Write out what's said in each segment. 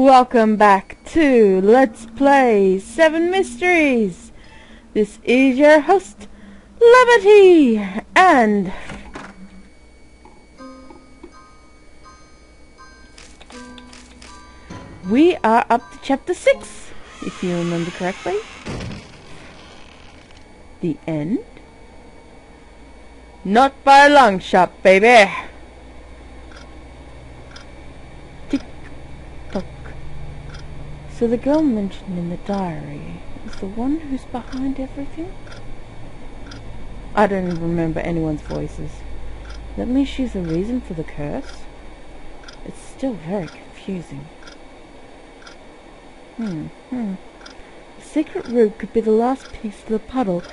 Welcome back to Let's Play 7 Mysteries. This is your host, Liberty, and we are up to chapter 6, if you remember correctly. The end? Not by a long shot, baby. So the girl mentioned in the diary is the one who's behind everything? I don't even remember anyone's voices. That means she's the reason for the curse? It's still very confusing. The secret route could be the last piece of the puzzle.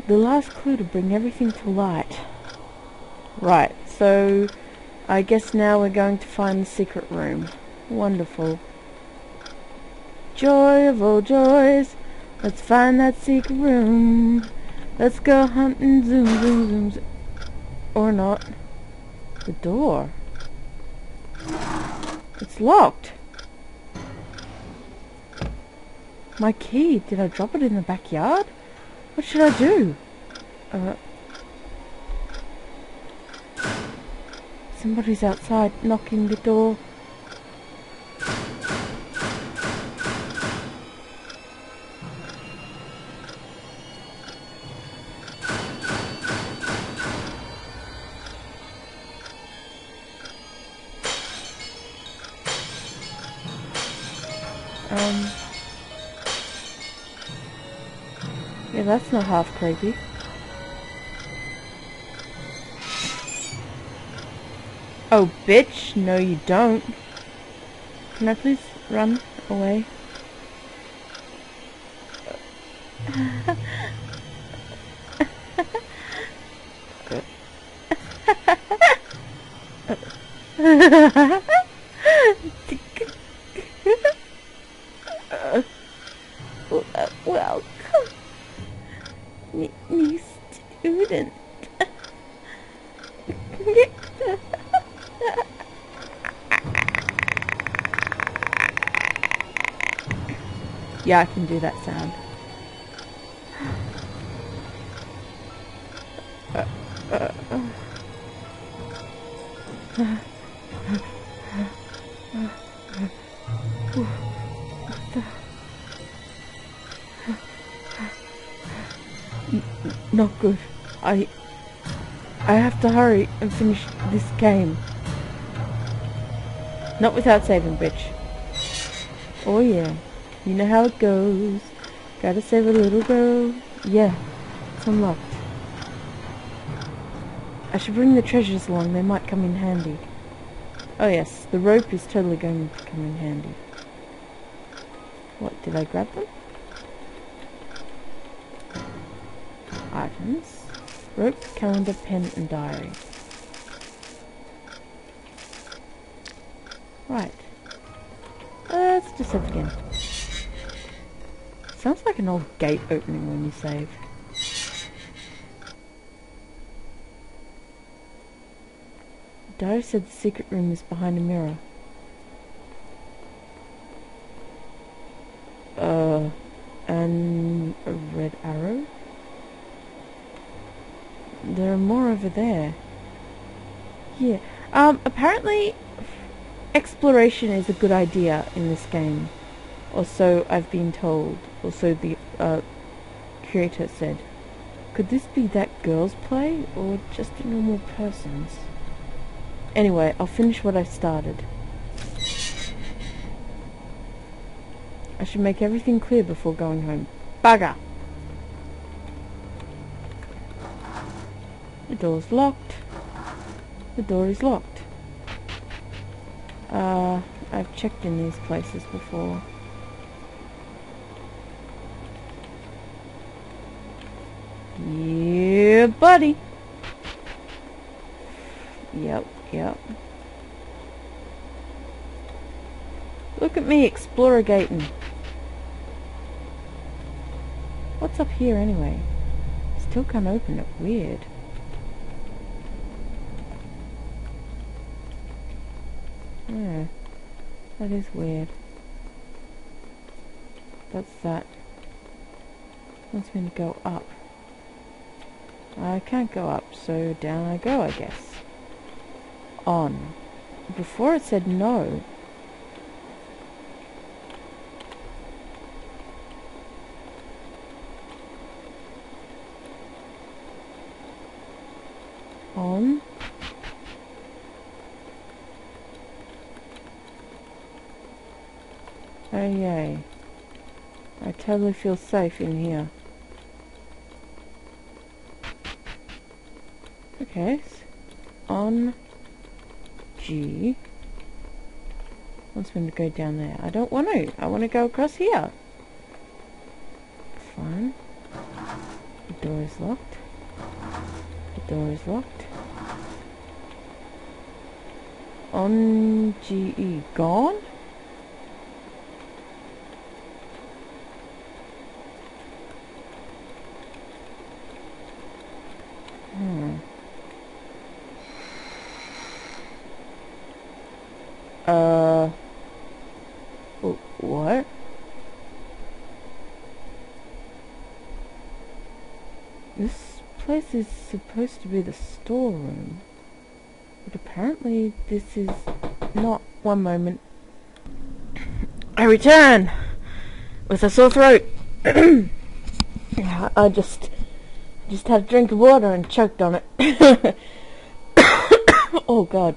The last clue to bring everything to light. Right, so I guess now we're going to find the secret room. Wonderful. Joy of all joys, let's find that secret room. Let's go hunting, zoom, zoom, zoom, zoom. Or not. The door. It's locked. My key, did I drop it in the backyard? What should I do? Somebody's outside knocking the door. Yeah, that's not half creepy. Oh, bitch! No, you don't. Can I please run away? Welcome, new student. Yeah, I can do that sound. Not good. I have to hurry and finish this game. Not without saving, bitch. Oh yeah. You know how it goes. Gotta save a little girl. Yeah, it's unlocked. I should bring the treasures along, they might come in handy. Oh yes, the rope is totally going to come in handy. What, did I grab them? Items. Rope, calendar, pen, and diary. Right. Let's do that again. Sounds like an old gate opening when you save. The diary said the secret room is behind a mirror. And a red arrow? There are more over there. Yeah. Apparently exploration is a good idea in this game. Or so I've been told. Or so the creator said. Could this be that girl's play? Or just a normal person's? Anyway, I'll finish what I've started. I should make everything clear before going home. Bugger! The door's locked. The door is locked. I've checked in these places before. Yeah, buddy! Yep. Look at me explorating. What's up here anyway? Still can't open it. Weird. Yeah. That is weird. That's that. Wants me to go up. I can't go up, so down I go, I guess. On. Before it said no. On. Oh yay. I totally feel safe in here. Okay. On G. Wants me to go down there. I don't want to. I want to go across here. Fine. The door is locked. The door is locked. On GE. Gone? What? This place is supposed to be the storeroom, but apparently this is not. One moment. I return with a sore throat. I just had a drink of water and choked on it. Oh god.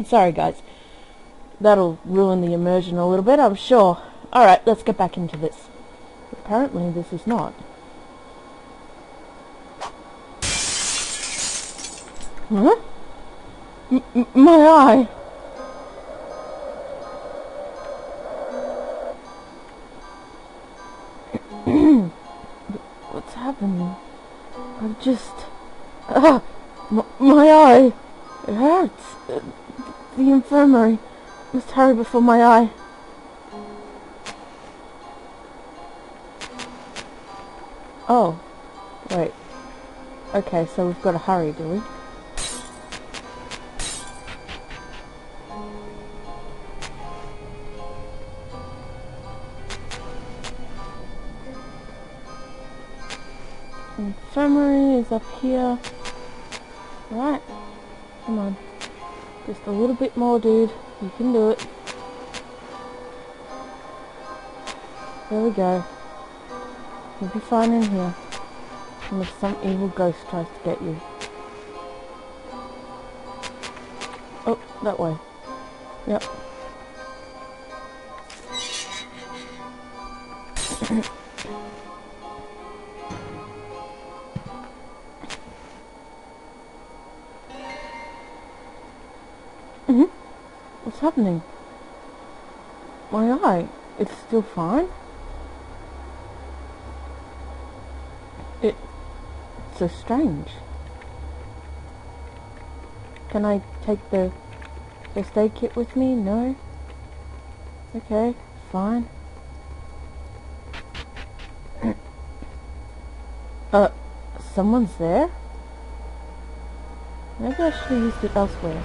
Sorry guys. That'll ruin the immersion a little bit, I'm sure. Alright, let's get back into this. Apparently this is not. Huh? My eye! What's happening? I've just... my eye! It hurts. The infirmary. Must hurry before my eye. Oh. Wait. Okay, so we've got to hurry, do we? Infirmary is up here. Right. Come on. Just a little bit more, dude. You can do it. There we go. You'll be fine in here. Unless some evil ghost tries to get you. Oh, that way. Yep. What's happening? My eye, it's still fine? It's so strange. Can I take the first aid kit with me? No? Okay, fine. Someone's there? Maybe I should have used it elsewhere.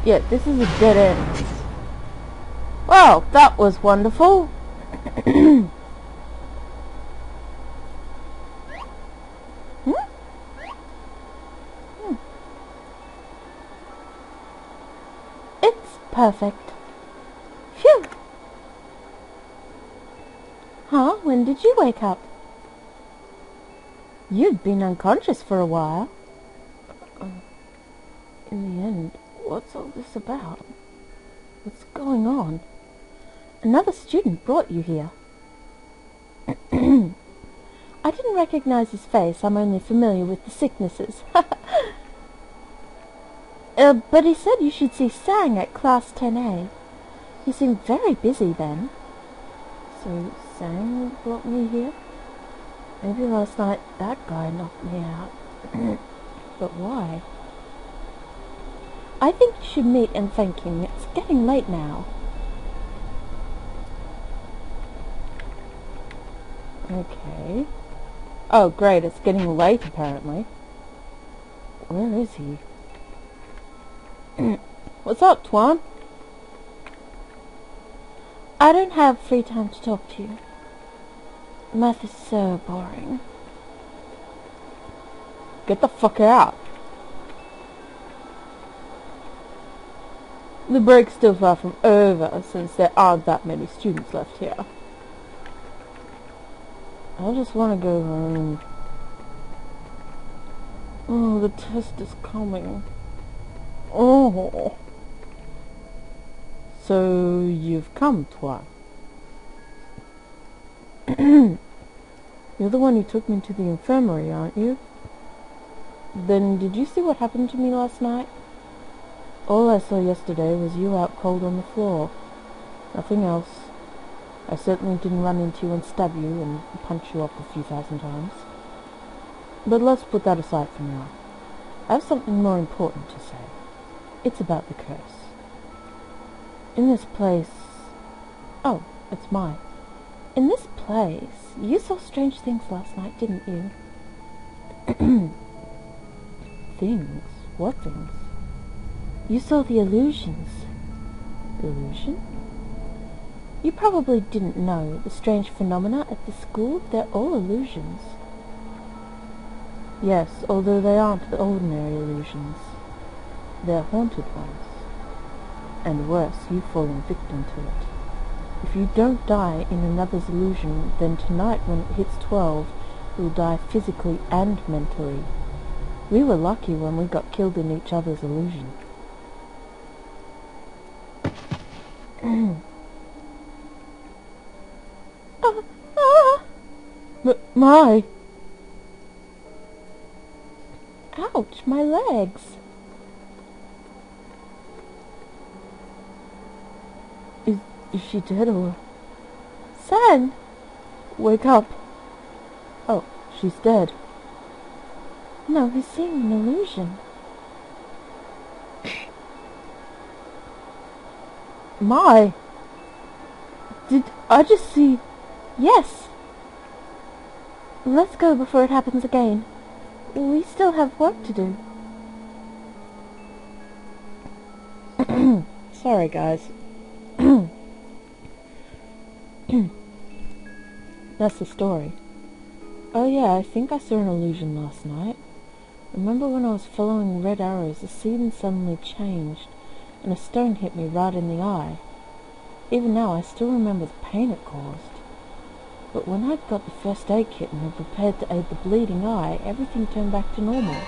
Yeah, this is a dead end. Well, that was wonderful. Hmm? It's perfect. Phew. Huh? When did you wake up? You'd been unconscious for a while. In the end, what's all this about? What's going on? Another student brought you here. I didn't recognize his face. I'm only familiar with the sicknesses. But he said you should see Sang at class 10A. He seemed very busy then. So Sang brought me here? Maybe last night that guy knocked me out. But why? I think you should meet and thank him. It's getting late now. Okay. Oh, great. It's getting late, apparently. Where is he? What's up, Twan? I don't have free time to talk to you. Math is so boring. Get the fuck out. The break's still far from over, since there aren't that many students left here. I just want to go home. Oh, the test is coming. Oh. So, you've come, Twan. You're the one who took me to the infirmary, aren't you? Then did you see what happened to me last night? All I saw yesterday was you out cold on the floor. Nothing else. I certainly didn't run into you and stab you and punch you up a few thousand times. But let's put that aside for now. I have something more important to say. It's about the curse. In this place... Oh, it's mine. In this place, you saw strange things last night, didn't you? Things? What things? You saw the illusions. Illusion? You probably didn't know the strange phenomena at the school. They're all illusions. Yes, although they aren't the ordinary illusions. They're haunted ones. And worse, you've fallen victim to it. If you don't die in another's illusion, then tonight when it hits 12, you'll die physically and mentally. We were lucky when we got killed in each other's illusion. My! Ouch, my legs! Is she dead or... San! Wake up! Oh, she's dead. No, he's seeing an illusion. My! Did I just see... Yes! Let's go before it happens again. We still have work to do. Sorry, guys. That's the story. Oh yeah, I think I saw an illusion last night. Remember when I was following red arrows, the scene suddenly changed, and a stone hit me right in the eye. Even now, I still remember the pain it caused. But when I'd got the first aid kit and were prepared to aid the bleeding eye, everything turned back to normal.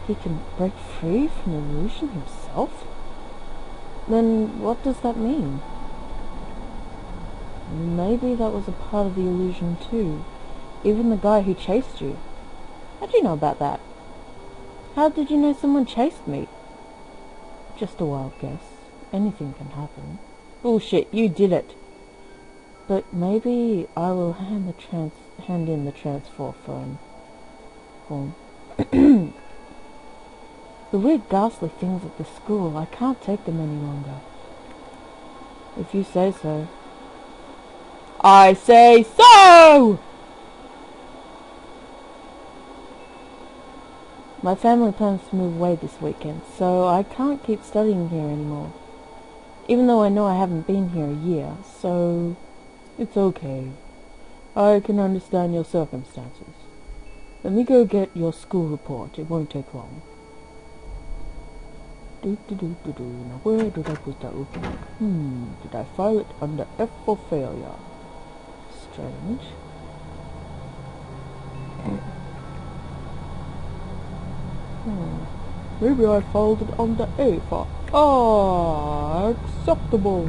He can break free from the illusion himself? Then what does that mean? Maybe that was a part of the illusion too. Even the guy who chased you. How do you know about that? How did you know someone chased me? Just a wild guess. Anything can happen. Bullshit, you did it. But maybe I will hand in the transfer form. The weird ghastly things at the school, I can't take them any longer. If you say so. I say so! My family plans to move away this weekend, so I can't keep studying here anymore. Even though I know I haven't been here a year, so... It's okay. I can understand your circumstances. Let me go get your school report. It won't take long. Now where did I put that report? Did I file it under F for failure? Strange. Maybe I filed it under A for... acceptable.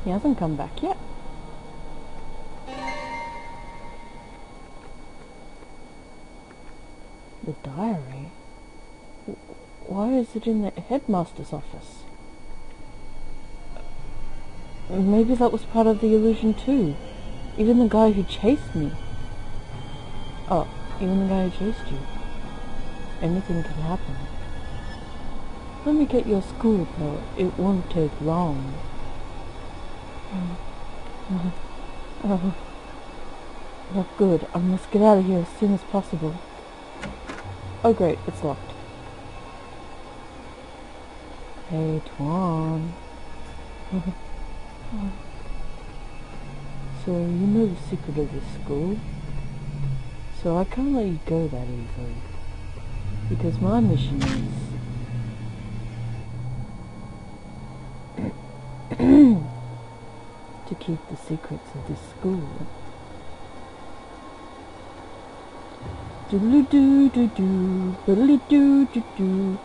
He hasn't come back yet. The diary? Why is it in the headmaster's office? Maybe that was part of the illusion too. Even the guy who chased me. Oh, even the guy who chased you. Anything can happen. Let me get your school report. It won't take long. Oh, good. I must get out of here as soon as possible. Oh, great. It's locked. Hey, Tuan. So, you know the secret of this school? So I can't let you go that easily. Because my mission is to keep the secrets of this school. Doodly-doo-doo-doo, doodly-doo-doo-doo.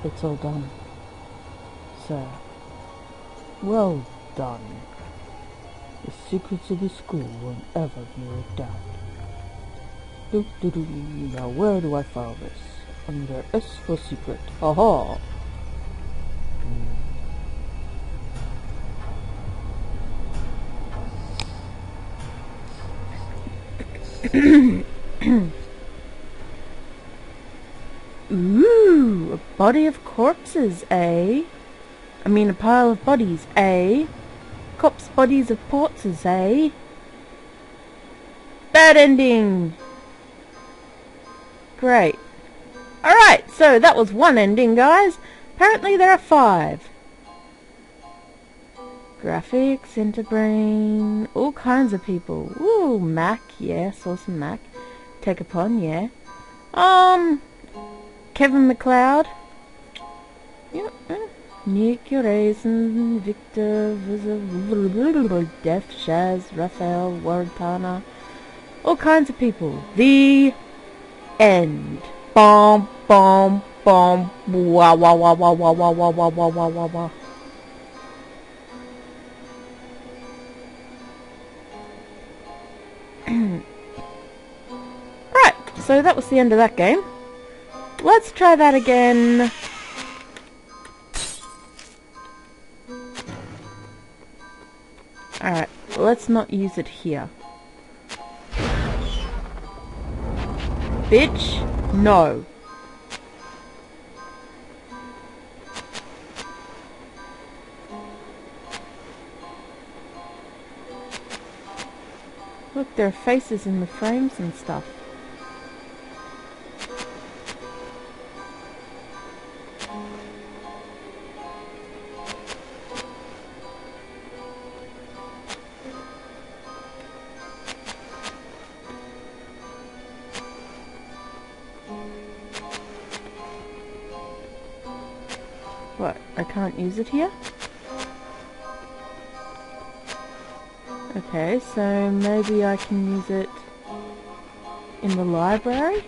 It's all done. Sir. Well done. The secrets of the school won't ever be worked out. Now where do I file this? Under S for secret. Aha! Ooh, a body of corpses, eh? I mean a pile of bodies, eh? Corpse bodies of corpses, eh? Bad ending! Great. Alright, so that was one ending, guys. Apparently there are 5. Graphics, Interbrain, all kinds of people. Ooh, Mac, yeah, saw some Mac. Take upon, yeah. Kevin McLeod. Yeah, Nick, Raisin, Victor, Def, Shaz, Raphael, Wartana. All kinds of people. The end. Bom, bom, bom, wah, wah, wah, wah, wah, wah, wah, wah, wah, wah, wah, wah. Right, so that was the end of that game. Let's try that again. Alright, let's not use it here. Bitch, no. Look, there are faces in the frames and stuff. What, I can't use it here? Okay, so maybe I can use it in the library?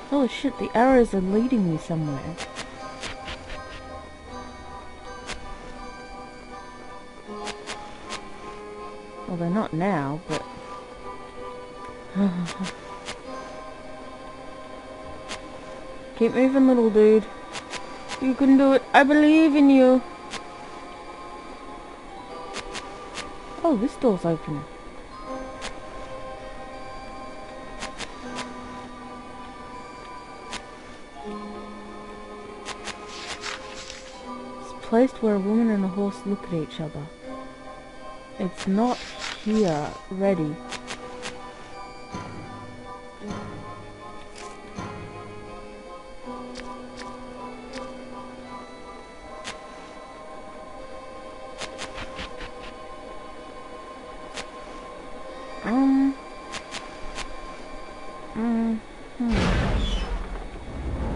Holy shit, the arrows are leading me somewhere. Well, they're not now, but... Keep moving, little dude. You can do it. I believe in you. Oh, this door's open. Placed where a woman and a horse look at each other. It's not here. Ready.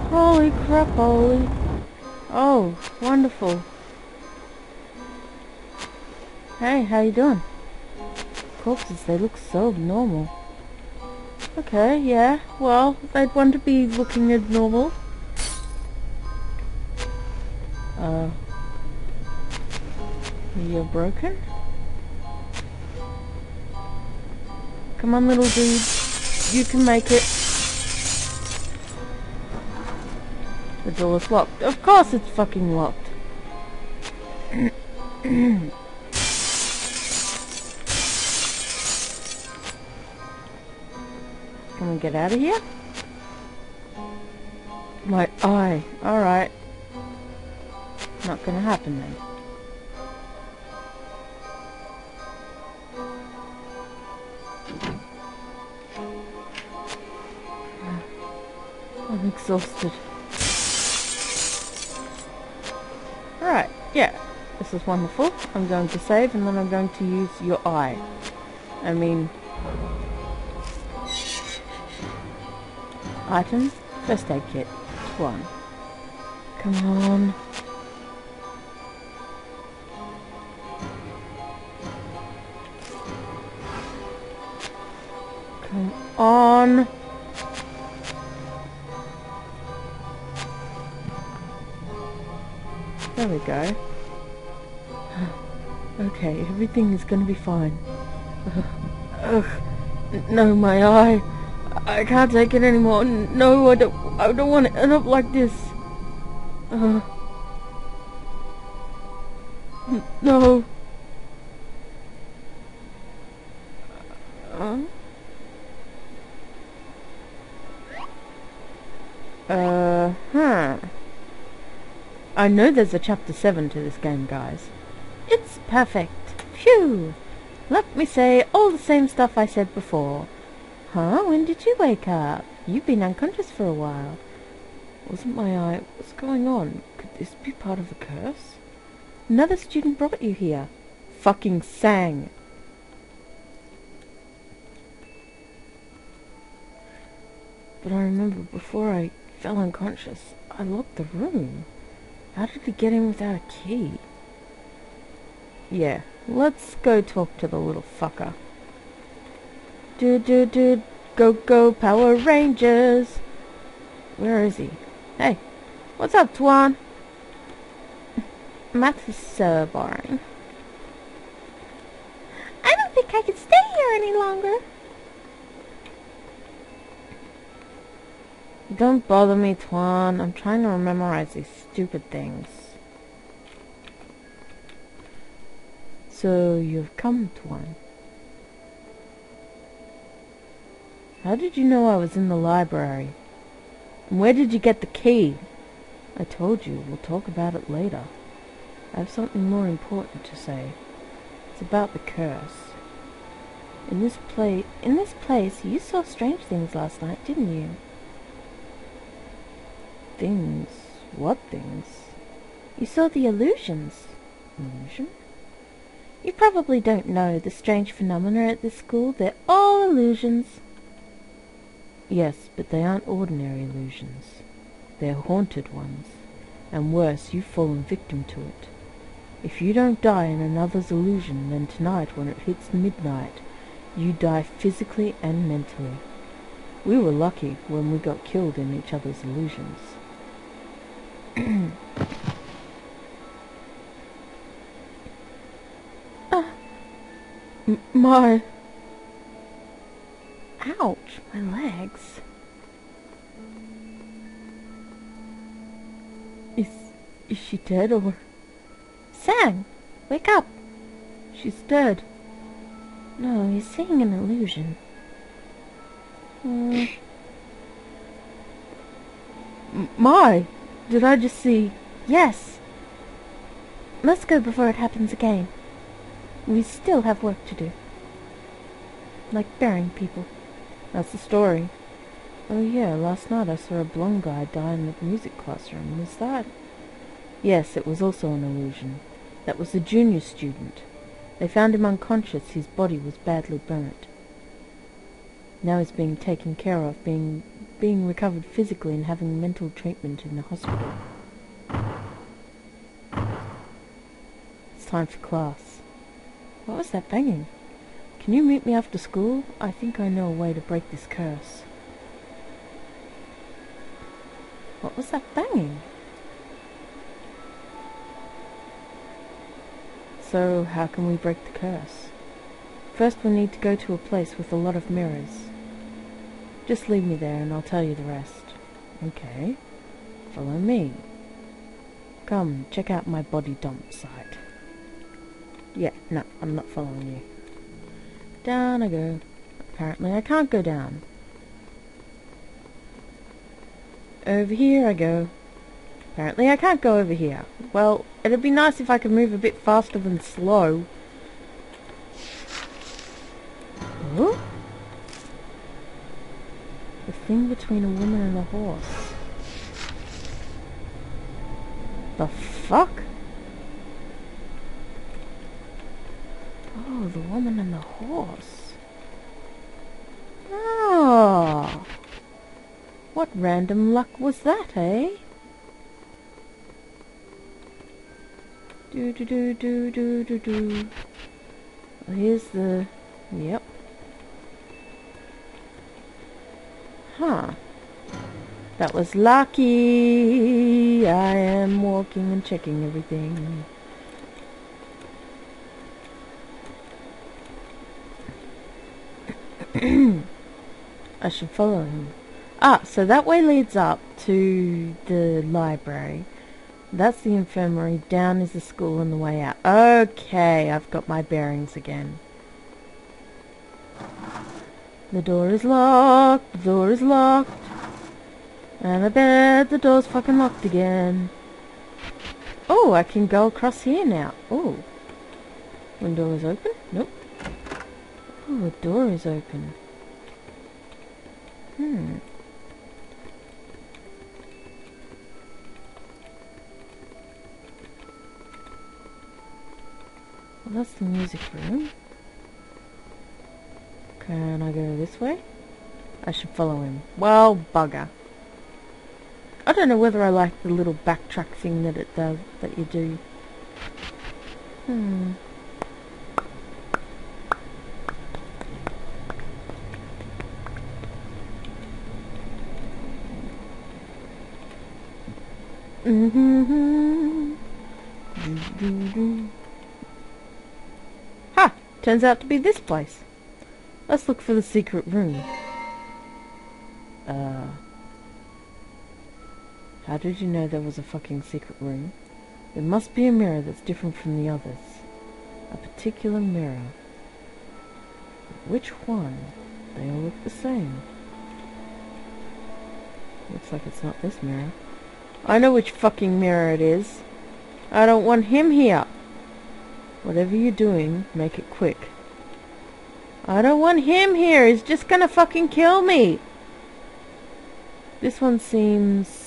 Holy crap, holy. Oh, wonderful. Hey, how you doing? Corpses, they look so abnormal. Okay, yeah, well, they'd want to be looking abnormal. You're broken? Come on, little dude. You can make it. The door's locked. Of course it's fucking locked. Can we get out of here? My eye. Alright. Not gonna happen then. I'm exhausted. Alright, yeah. This is wonderful. I'm going to save and then I'm going to use your eye. I mean... Items. First aid kit. 1. Come on. Come on. There we go. Okay, everything is gonna be fine. Ugh. No, my eye. I can't take it anymore. No, I don't want to end up like this. No. I know there's a chapter 7 to this game, guys. It's perfect. Phew. Let me say all the same stuff I said before. Huh? When did you wake up? You've been unconscious for a while. Wasn't my eye... What's going on? Could this be part of the curse? Another student brought you here. Fucking sang. But I remember before I fell unconscious, I locked the room. How did he get in without a key? Yeah, let's go talk to the little fucker. Dude, go Power Rangers! Where is he? Hey, what's up, Tuan? Math is so boring. I don't think I can stay here any longer. Don't bother me, Tuan. I'm trying to memorize these stupid things. So, you've come, Tuan. How did you know I was in the library? And where did you get the key? I told you, we'll talk about it later. I have something more important to say. It's about the curse. In this place, you saw strange things last night, didn't you? Things? What things? You saw the illusions. Illusion? You probably don't know the strange phenomena at this school. They're all illusions. Yes, but they aren't ordinary illusions. They're haunted ones. And worse, you've fallen victim to it. If you don't die in another's illusion, then tonight when it hits midnight, you die physically and mentally. We were lucky when we got killed in each other's illusions. My... Ouch, my legs. Is she dead or... Sang! Wake up! She's dead. No, you're seeing an illusion. My! Did I just see... Yes! Let's go before it happens again. We still have work to do. Like burying people. That's the story. Oh yeah, last night I saw a blonde guy die in the music classroom. Was that? Yes, it was also an illusion. That was a junior student. They found him unconscious. His body was badly burnt. Now he's being taken care of, being recovered physically and having mental treatment in the hospital. It's time for class. What was that banging? Can you meet me after school? I think I know a way to break this curse. What was that banging? So, how can we break the curse? first we need to go to a place with a lot of mirrors. Just leave me there and I'll tell you the rest. Okay. Follow me. Come, check out my body dump site. Yeah, no, I'm not following you. Down I go. Apparently I can't go down. Over here I go. Apparently I can't go over here. Well, it'd be nice if I could move a bit faster than slow. Ooh. The thing between a woman and a horse. The fuck? Oh, the woman and the horse. Oh. What random luck was that, eh? Do do do do do do do. Well, here's the... Yep. Huh. That was lucky. I am walking and checking everything. I should follow him. Ah, so that way leads up to the library. That's the infirmary. Down is the school on the way out. Okay, I've got my bearings again. The door is locked. The door is locked. And I bet the door's fucking locked again. Oh, I can go across here now. Oh. Window is open? Nope. Oh, the door is open. Well, that's the music room. Can I go this way? I should follow him. Well, bugger. I don't know whether I like the little backtrack thing that it does, that you do. Ha! Turns out to be this place. Let's look for the secret room. How did you know there was a fucking secret room? There must be a mirror that's different from the others. A particular mirror. Which one? They all look the same. Looks like it's not this mirror. I know which fucking mirror it is. I don't want him here. Whatever you're doing, make it quick. I don't want him here. He's just gonna fucking kill me. This one seems...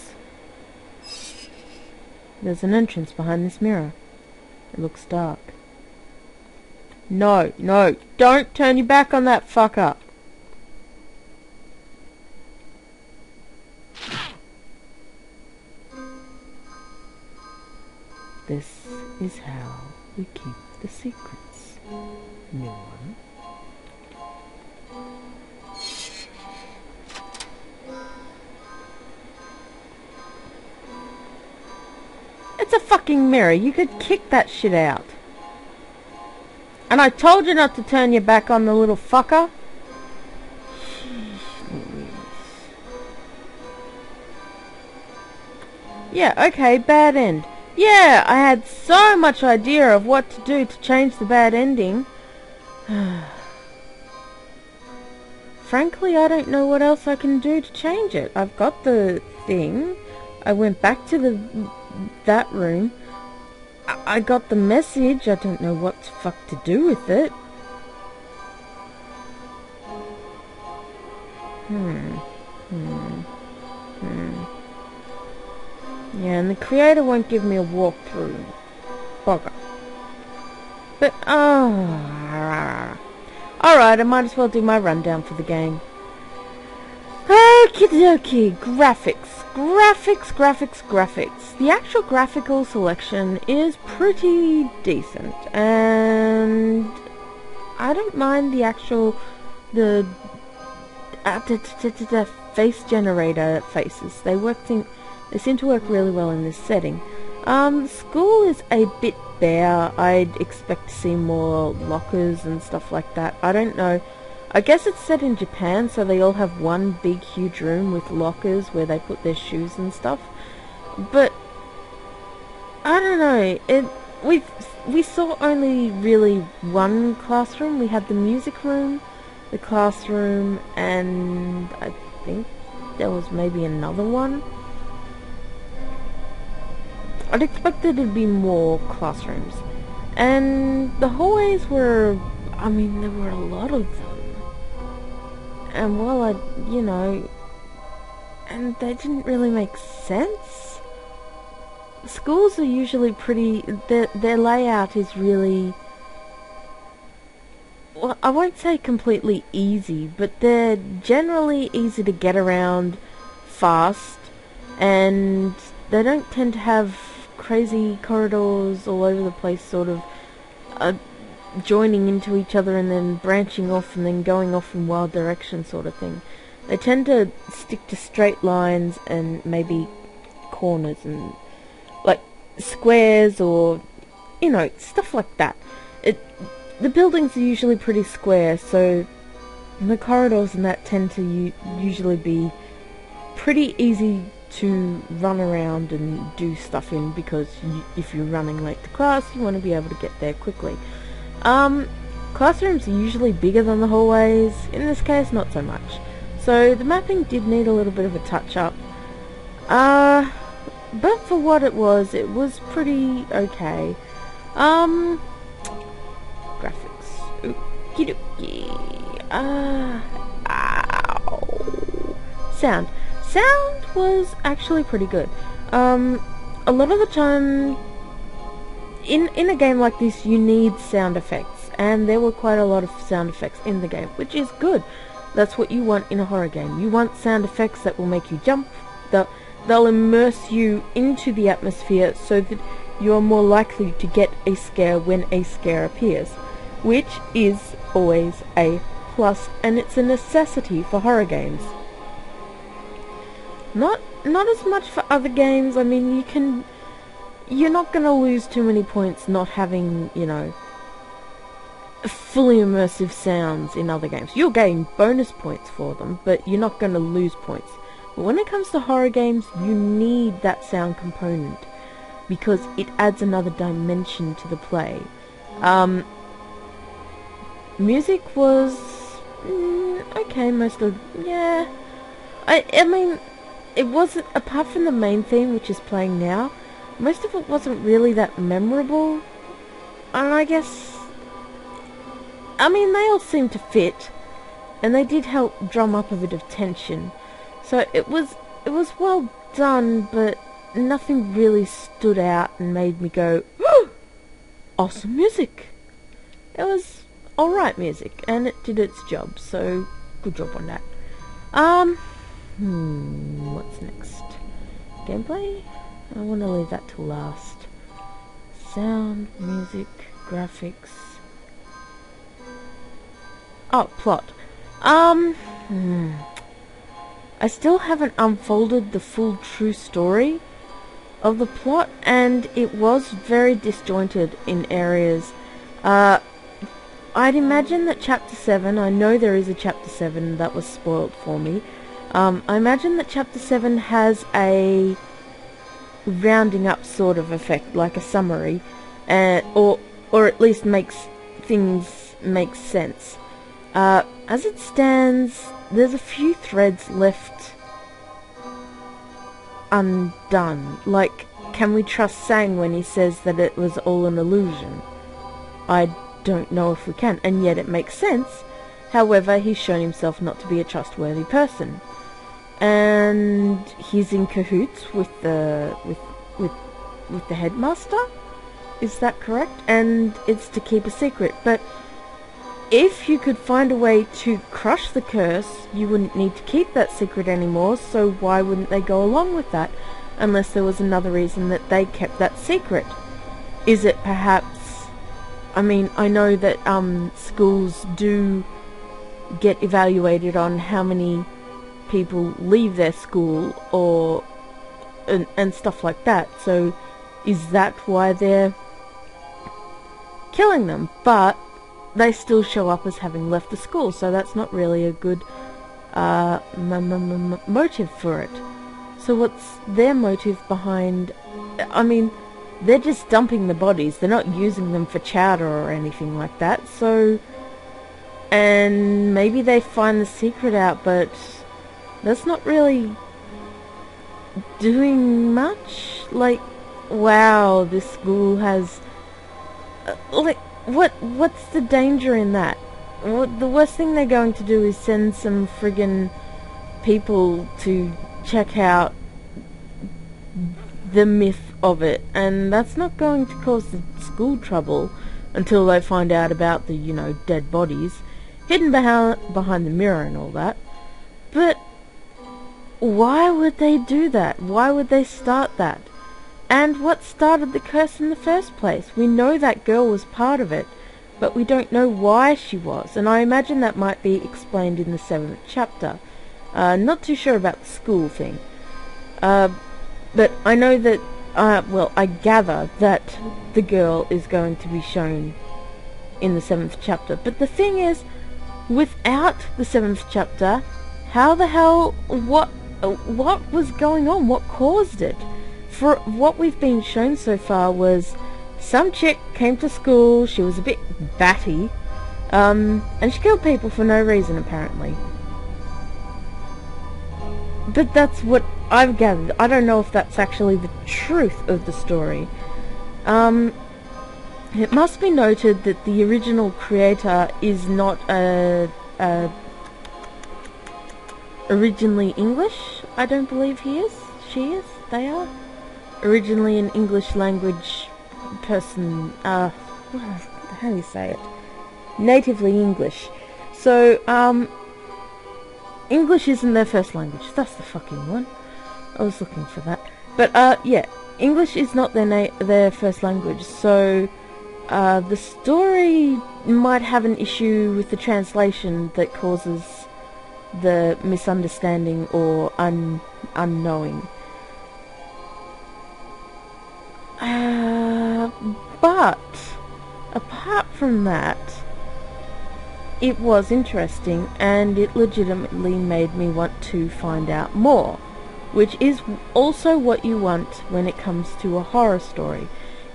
There's an entrance behind this mirror. It looks dark. No, no, don't turn your back on that fucker. This is how we keep the secrets. New one. It's a fucking mirror. You could kick that shit out. And I told you not to turn your back on the little fucker. Yeah, okay, bad end. Yeah, I had so much idea of what to do to change the bad ending. Frankly, I don't know what else I can do to change it. I've got the thing. I went back to that room. I got the message. I don't know what the fuck to do with it. Yeah, and the creator won't give me a walkthrough. Bugger. But, alright, I might as well do my rundown for the game. Okie dokie, graphics. The actual graphical selection is pretty decent, and I don't mind the actual, the face generator faces. They seem to work really well in this setting. School is a bit bare. I'd expect to see more lockers and stuff like that. I don't know. I guess it's set in Japan, so they all have one big huge room with lockers where they put their shoes and stuff. But I don't know. We saw only really one classroom. We had the music room, the classroom, and I think there was maybe another one. I'd expected there to be more classrooms. And the hallways were, I mean, there were a lot of them. And while and they didn't really make sense. Schools are usually pretty, their layout is really, well, I won't say completely easy, but they're generally easy to get around fast, and they don't tend to have crazy corridors all over the place, sort of joining into each other and then branching off and then going off in wild directions sort of thing. They tend to stick to straight lines and maybe corners and like squares or stuff like that. The buildings are usually pretty square, so the corridors and that tend to usually be pretty easy to run around and do stuff in, because if you're running late to class, you want to be able to get there quickly. Classrooms are usually bigger than the hallways. In this case, not so much. So the mapping did need a little bit of a touch up. But for what it was pretty okay. Graphics. Okie dokie. Ow. Sound. Sound was actually pretty good. A lot of the time, in a game like this, you need sound effects, and there were quite a lot of sound effects in the game, which is good. That's what you want in a horror game. You want sound effects that will make you jump, they'll immerse you into the atmosphere so that you're more likely to get a scare when a scare appears, which is always a plus, and it's a necessity for horror games. Not as much for other games. I mean, you're not going to lose too many points not having, fully immersive sounds in other games. You'll gain bonus points for them, but you're not going to lose points. But when it comes to horror games, you need that sound component, because it adds another dimension to the play. Music was okay, I mean, it wasn't, apart from the main theme, which is playing now, most of it wasn't really that memorable. And I guess, I mean, they all seemed to fit, and they did help drum up a bit of tension. So it was well done, but nothing really stood out and made me go, "Woo! Awesome music!" It was alright music, and it did its job, so good job on that. What's next? Gameplay? I want to leave that till last. Sound, music, graphics. Oh, plot. I still haven't unfolded the full true story of the plot, and it was very disjointed in areas. I'd imagine that Chapter 7, I know there is a Chapter 7 that was spoiled for me. I imagine that Chapter 7 has a rounding up sort of effect, like a summary, or at least makes things make sense. As it stands, there's a few threads left undone. Like, can we trust Sang when he says that it was all an illusion? I don't know if we can, and yet it makes sense. However, he's shown himself not to be a trustworthy person, and he's in cahoots with the headmaster. Is that correct? And it's to keep a secret. But if you could find a way to crush the curse, you wouldn't need to keep that secret anymore, so why wouldn't they go along with that? Unless there was another reason that they kept that secret. Is it perhaps... I mean, I know that schools do get evaluated on how many people leave their school, or and stuff like that, so Is that why they're killing them? But they still show up as having left the school, so that's not really a good motive for it. So what's their motive behind... I mean, they're just dumping the bodies. They're not using them for chowder or anything like that. So, and maybe they find the secret out, but that's not really doing much. Like, wow, this school has... like, what's the danger in that? The worst thing they're going to do is send some friggin' people to check out the myth of it, and that's not going to cause the school trouble until they find out about the, you know, dead bodies hidden behind the mirror and all that. But why would they do that? Why would they start that? And what started the curse in the first place? We know that girl was part of it, but we don't know why she was, and I imagine that might be explained in the 7th chapter. Not too sure about the school thing. But I know that, well, I gather that the girl is going to be shown in the 7th chapter. But the thing is, without the 7th chapter, how the hell, what was going on? What caused it? For what we've been shown so far was some chick came to school, she was a bit batty, and she killed people for no reason apparently. But that's what I've gathered. I don't know if that's actually the truth of the story. It must be noted that the original creator is not originally English. I don't believe he is. She is. They are. Originally an English language person. How do you say it? Natively English. So, English isn't their first language. That's the fucking one. I was looking for that. But, yeah. English is not their first language. So, the story might have an issue with the translation that causes the misunderstanding or unknowing. But apart from that, it was interesting, and it legitimately made me want to find out more, which is also what you want when it comes to a horror story.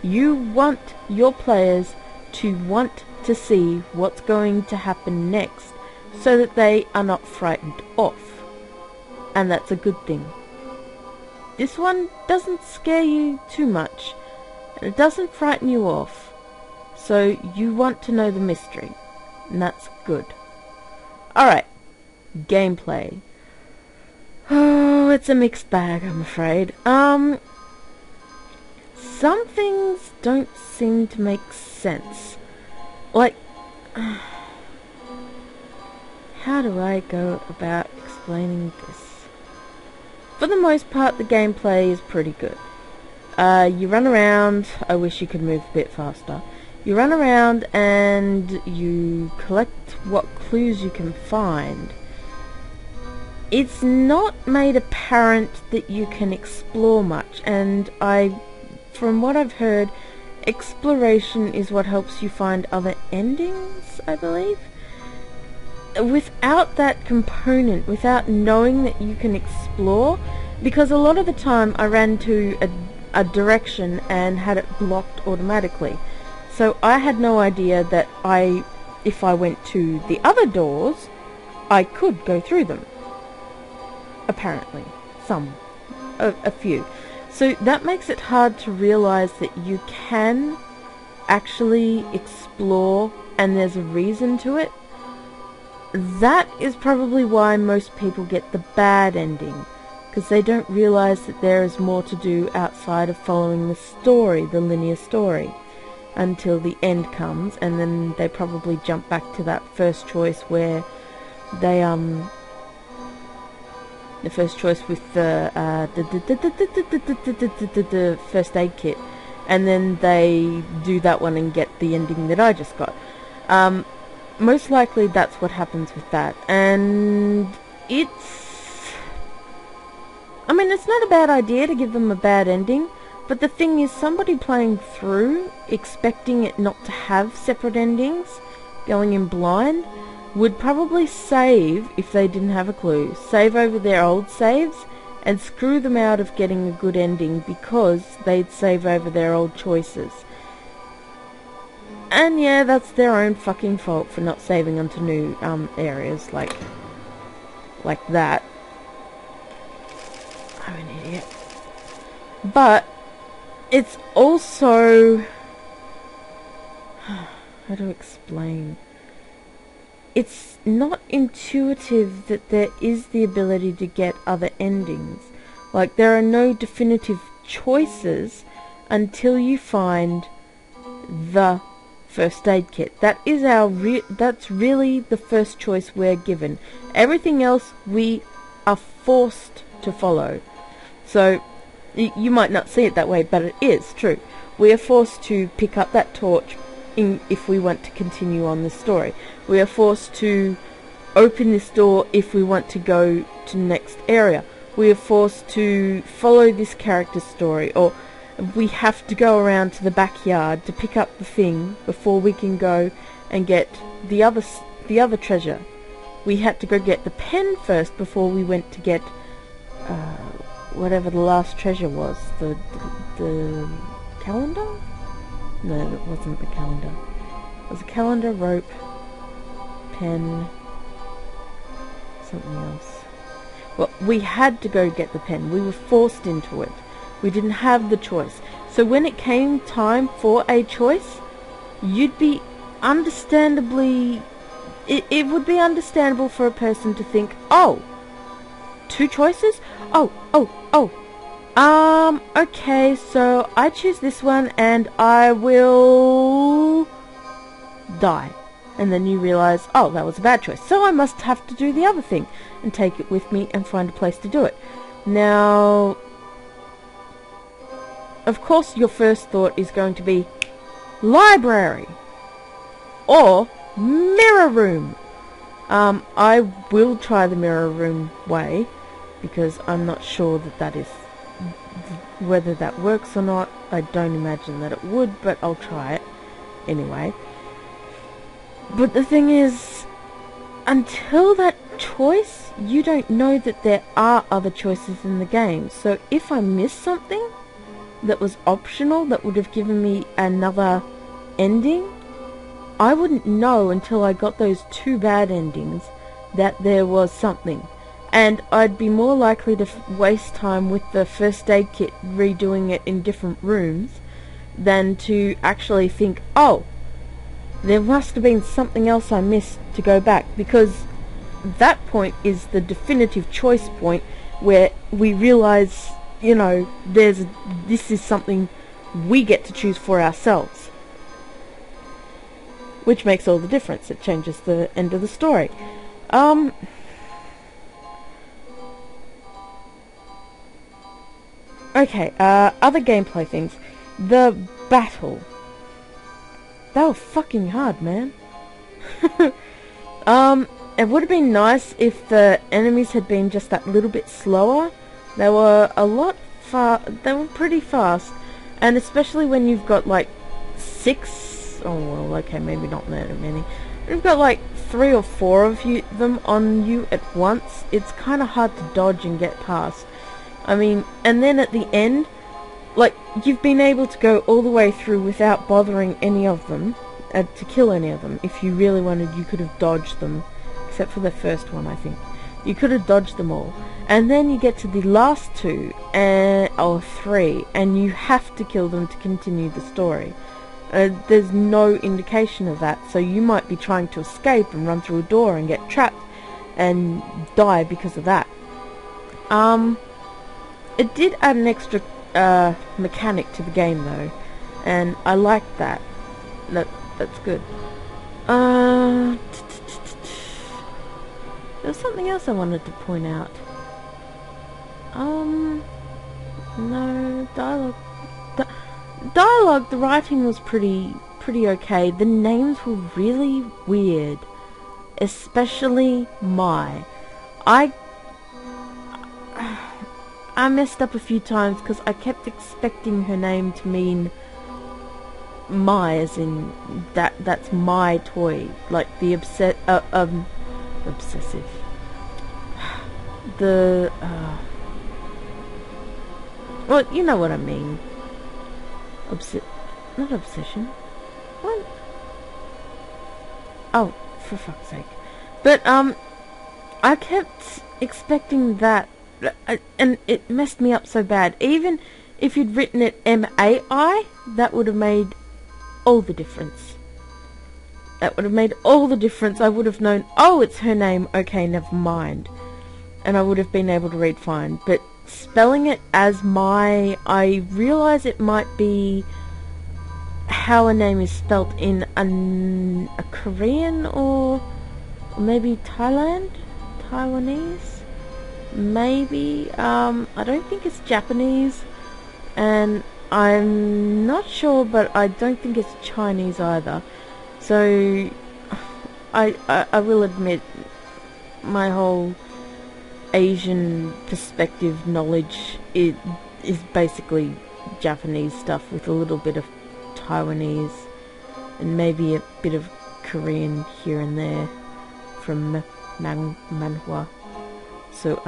You want your players to want to see what's going to happen next, so that they are not frightened off, and that's a good thing. This one doesn't scare you too much, and it doesn't frighten you off, so you want to know the mystery, and that's good. Alright, gameplay. Oh, it's a mixed bag, I'm afraid. Some things don't seem to make sense. Like, how do I go about explaining this? For the most part, the gameplay is pretty good. You run around. I wish you could move a bit faster. You run around and you collect what clues you can find. It's not made apparent that you can explore much, and from what I've heard, exploration is what helps you find other endings, I believe. Without that component, without knowing that you can explore, because a lot of the time I ran to a direction and had it blocked automatically, so I had no idea that if I went to the other doors, I could go through them. Apparently, a few. So that makes it hard to realize that you can actually explore and there's a reason to it. That is probably why most people get the bad ending, because they don't realize that there is more to do outside of following the story, the linear story, until the end comes, and then they probably jump back to that first choice where they the first choice with the first aid kit, and then they do that one and get the ending that I just got. Most likely that's what happens with that, and I mean, it's not a bad idea to give them a bad ending, But the thing is, somebody playing through, expecting it not to have separate endings, going in blind, would probably save, if they didn't have a clue, save over their old saves and screw them out of getting a good ending because they'd save over their old choices. And yeah, that's their own fucking fault for not saving onto new areas like that. I'm an idiot. But it's also, how to explain? It's not intuitive that there is the ability to get other endings. Like, there are no definitive choices until you find the first aid kit. That is that's really the first choice we're given. Everything else we are forced to follow. So you might not see it that way, but it is true. We are forced to pick up that torch if we want to continue on the story. We are forced to open this door if we want to go to the next area. We are forced to follow this character's story, or we have to go around to the backyard to pick up the thing before we can go and get the other treasure. We had to go get the pen first before we went to get whatever the last treasure was. The calendar? No, it wasn't the calendar. It was a calendar, rope, pen, something else. Well, we had to go get the pen. We were forced into it. We didn't have the choice. So when it came time for a choice, you'd be understandably... It would be understandable for a person to think, oh, 2 choices? Okay, so I choose this one and I will die. And then you realise, oh, that was a bad choice. So I must have to do the other thing and take it with me and find a place to do it. Now, of course, your first thought is going to be library or mirror room. I will try the mirror room way because I'm not sure that is whether that works or not. I don't imagine that it would, but I'll try it anyway. But the thing is, until that choice, you don't know that there are other choices in the game. So if I miss something that was optional that would have given me another ending, I wouldn't know until I got those 2 bad endings that there was something. And I'd be more likely to waste time with the first aid kit redoing it in different rooms than to actually think, oh, there must have been something else I missed to go back, because that point is the definitive choice point where we realise, you know, this is something we get to choose for ourselves. Which makes all the difference. It changes the end of the story. Okay, other gameplay things. The battle. They were fucking hard, man. It would have been nice if the enemies had been just that little bit slower. They were they were pretty fast. And especially when you've got like 6, oh well, okay, maybe not that many. You've got like 3 or 4 of them on you at once. It's kind of hard to dodge and get past. I mean, and then at the end, like, you've been able to go all the way through without bothering any of them, to kill any of them. If you really wanted, you could have dodged them, except for the first one, I think. You could have dodged them all. And then you get to the last 2, or 3, and you have to kill them to continue the story. There's no indication of that, so you might be trying to escape and run through a door and get trapped and die because of that. It did add an extra mechanic to the game though, and I liked that. That's good. There was something else I wanted to point out. No, dialogue, the writing was pretty okay. The names were really weird, especially Mai. I messed up a few times because I kept expecting her name to mean my, as in that's my toy, like the obsessive, the well, you know what I mean. Not obsession. What? Oh, for fuck's sake. But I kept expecting that, and it messed me up so bad. Even if you'd written it M-A-I, that would have made all the difference. That would have made all the difference. I would have known, oh, it's her name, okay, never mind. And I would have been able to read fine. But spelling it as my, I realise it might be how a name is spelt in a Korean or maybe Taiwanese? Maybe. I don't think it's Japanese. And I'm not sure, but I don't think it's Chinese either. So I will admit my whole Asian perspective knowledge is basically Japanese stuff with a little bit of Taiwanese and maybe a bit of Korean here and there from manhwa. So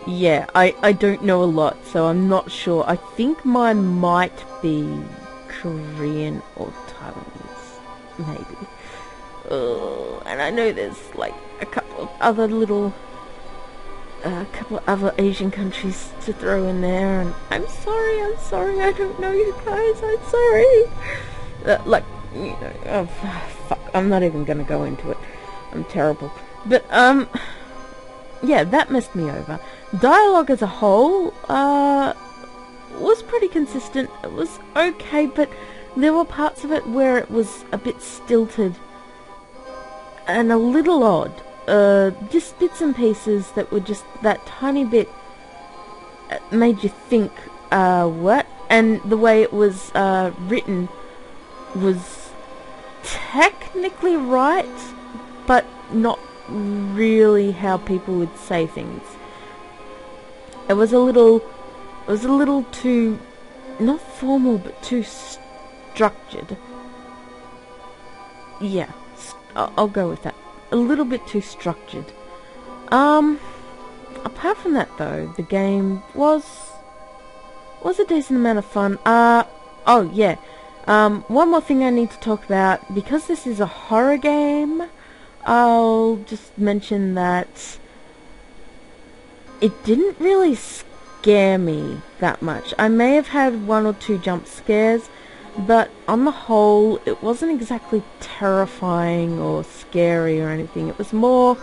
yeah, I don't know a lot, so I'm not sure. I think mine might be Korean or Taiwanese, maybe. And I know there's like a couple of other Asian countries to throw in there, and I'm sorry, I don't know you guys, I'm sorry. Like, you know, oh, fuck, I'm not even gonna go into it. I'm terrible. But, yeah, that messed me over. Dialogue as a whole, was pretty consistent. It was okay, but there were parts of it where it was a bit stilted and a little odd. Just bits and pieces that were just that tiny bit made you think, what? And the way it was written was technically right, but not really how people would say things. It was a little too, not formal, but too structured. Yeah, I'll go with that. A little bit too structured. Apart from that though, the game was a decent amount of fun. Oh yeah. One more thing I need to talk about, because this is a horror game, I'll just mention that it didn't really scare me that much. I may have had one or two jump scares, but on the whole, it wasn't exactly terrifying or scary or anything. It was more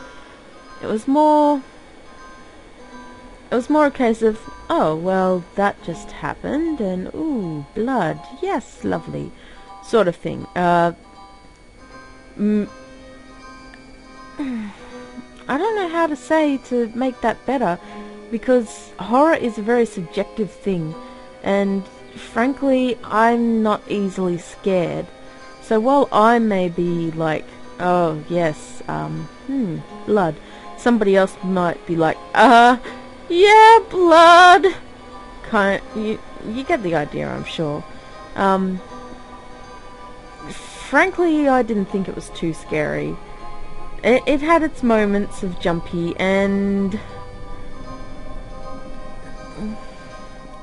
a case of, oh, well, that just happened, and ooh, blood, yes, lovely, sort of thing. I don't know how to say to make that better, because horror is a very subjective thing, and frankly, I'm not easily scared. So while I may be like, oh yes, blood, somebody else might be like, yeah, blood. You get the idea, I'm sure. Frankly, I didn't think it was too scary. It had its moments of jumpy, and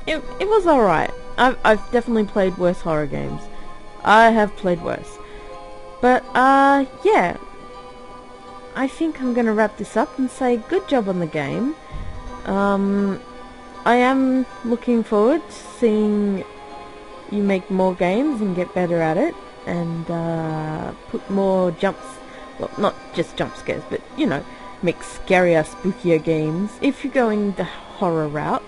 it was alright. I've definitely played worse horror games. I have played worse. But, yeah. I think I'm gonna wrap this up and say good job on the game. I am looking forward to seeing you make more games and get better at it, and put more well, not just jump scares, but, you know, make scarier, spookier games if you're going the horror route.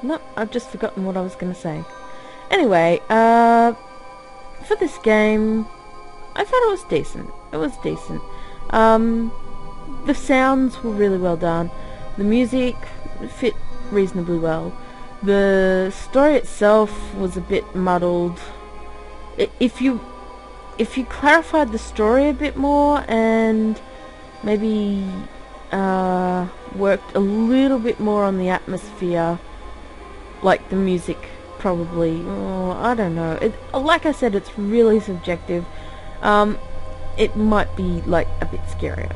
No, I've just forgotten what I was going to say. Anyway, for this game, I thought it was decent. It was decent. The sounds were really well done. The music fit reasonably well. The story itself was a bit muddled. If you clarified the story a bit more and maybe worked a little bit more on the atmosphere, like the music probably. Oh, I don't know. Like I said, it's really subjective. It might be like a bit scarier,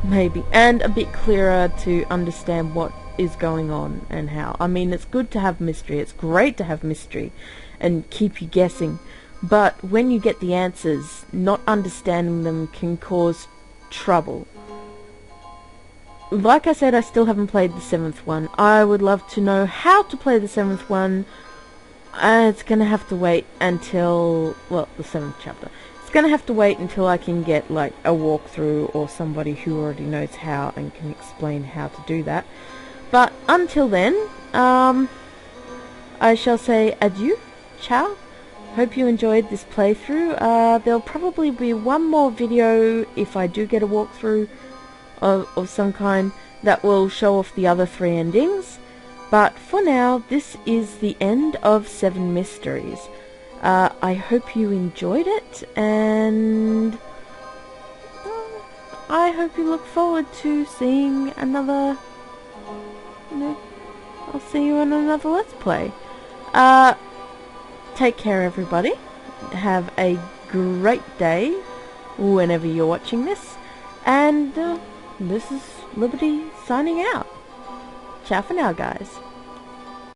maybe, and a bit clearer to understand what is going on and how. I mean, it's good to have mystery. It's great to have mystery and keep you guessing. But when you get the answers, not understanding them can cause trouble. Like I said, I still haven't played the 7th one. I would love to know how to play the 7th one. It's gonna have to wait until, well, the 7th chapter. It's gonna have to wait until I can get like a walkthrough or somebody who already knows how and can explain how to do that. But until then, I shall say adieu, ciao. Hope you enjoyed this playthrough. There'll probably be one more video if I do get a walkthrough of some kind that will show off the other 3 endings. But for now, this is the end of 7 Mysteries. I hope you enjoyed it, and I hope you look forward to seeing another... I'll see you in another Let's Play. Take care, everybody. Have a great day whenever you're watching this. And this is Liberty signing out. Ciao for now, guys.